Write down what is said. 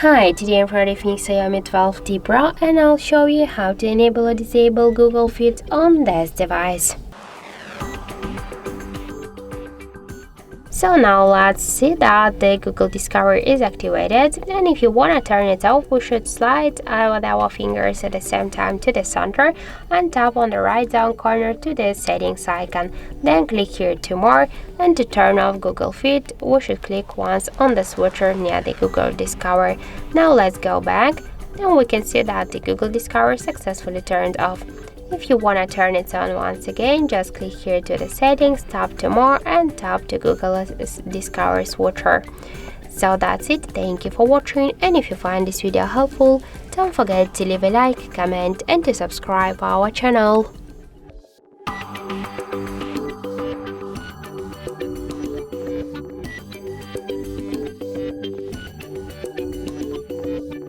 Hi, today I'm reviewing XIAOMI 12T Pro and I'll show you how to enable or disable Google Feed on this device. So now let's see that the Google Discovery is activated, and if you want to turn it off, we should slide with our fingers at the same time to the center and tap on the right down corner to the settings icon. Then click here to more, and to turn off Google Feed, we should click once on the switcher near the Google Discovery. Now let's go back, and we can see that the Google Discovery successfully turned off. If you want to turn it on once again, just click here to the settings, tap to more and tap to Google Discovery switcher. So that's it, thank you for watching, and if you find this video helpful, don't forget to leave a like, comment and to subscribe our channel.